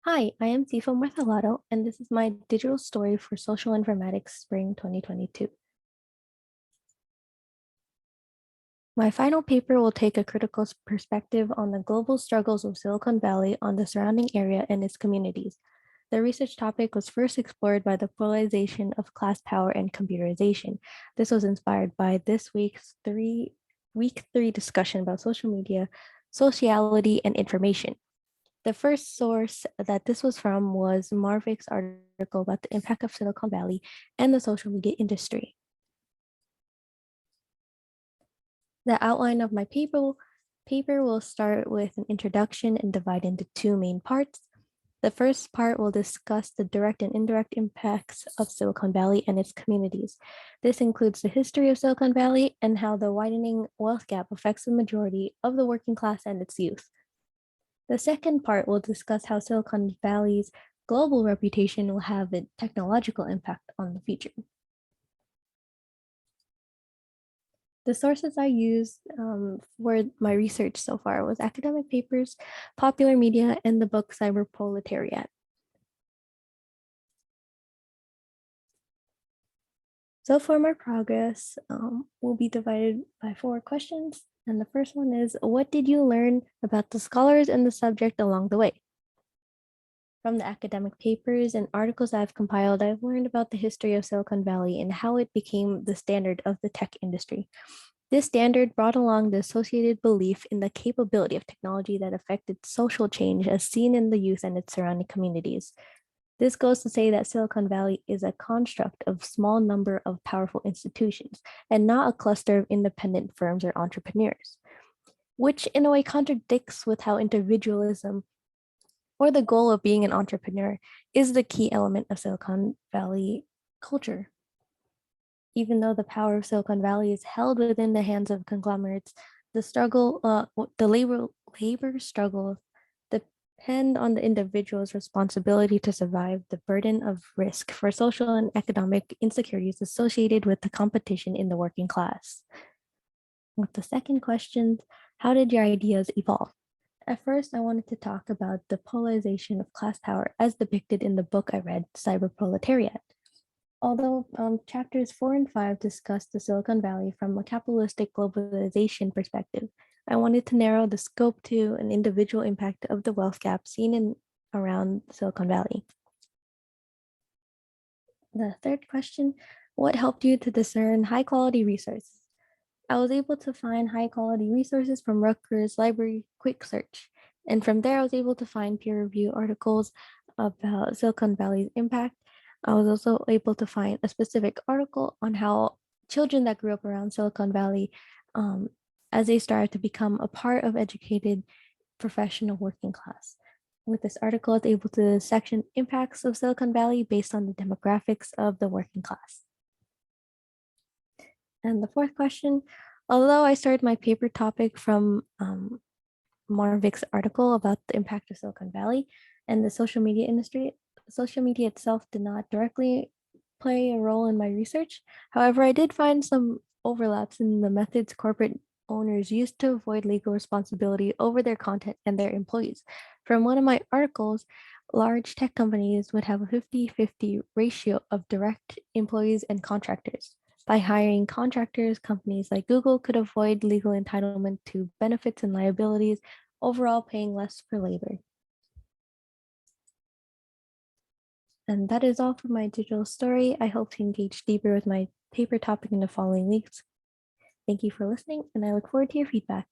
Hi, I am Syifa Marthellato, and this is my digital story for Social Informatics Spring 2022. My final paper will take a critical perspective on the global struggles of Silicon Valley on the surrounding area and its communities. The research topic was first explored by the polarization of class power and computerization. This was inspired by this week three discussion about social media, sociality, and information. The first source that this was from was Marvik's article about the impact of Silicon Valley and the social media industry. The outline of my paper will start with an introduction and divide into two main parts. The first part will discuss the direct and indirect impacts of Silicon Valley and its communities. This includes the history of Silicon Valley and how the widening wealth gap affects the majority of the working class and its youth. The second part will discuss how Silicon Valley's global reputation will have a technological impact on the future. The sources I used for my research so far was academic papers, popular media, and the book Cyber Proletariat. So for my progress, will be divided by 4 questions. And the first one is, what did you learn about the scholars and the subject along the way? From the academic papers and articles I've compiled, I've learned about the history of Silicon Valley and how it became the standard of the tech industry. This standard brought along the associated belief in the capability of technology that affected social change as seen in the youth and its surrounding communities. This goes to say that Silicon Valley is a construct of small number of powerful institutions and not a cluster of independent firms or entrepreneurs, which in a way contradicts with how individualism or the goal of being an entrepreneur is the key element of Silicon Valley culture. Even though the power of Silicon Valley is held within the hands of conglomerates, the labor struggles depend on the individual's responsibility to survive the burden of risk for social and economic insecurities associated with the competition in the working class. With the second question, how did your ideas evolve? At first, I wanted to talk about the polarization of class power as depicted in the book I read, Cyber Proletariat. Although chapters 4 and 5 discuss the Silicon Valley from a capitalistic globalization perspective, I wanted to narrow the scope to an individual impact of the wealth gap seen in around Silicon Valley. The third question, what helped you to discern high quality resources? I was able to find high quality resources from Rutgers Library Quick Search. And from there, I was able to find peer review articles about Silicon Valley's impact. I was also able to find a specific article on how children that grew up around Silicon Valley, as they started to become a part of educated professional working class. With this article, I was able to section impacts of Silicon Valley based on the demographics of the working class. And the fourth question, although I started my paper topic from Marvik's article about the impact of Silicon Valley and the social media industry, social media itself did not directly play a role in my research. However, I did find some overlaps in the methods corporate owners used to avoid legal responsibility over their content and their employees. From one of my articles, large tech companies would have a 50-50 ratio of direct employees and contractors. By hiring contractors, companies like Google could avoid legal entitlement to benefits and liabilities, overall paying less for labor. And that is all for my digital story. I hope to engage deeper with my paper topic in the following weeks. Thank you for listening, and I look forward to your feedback.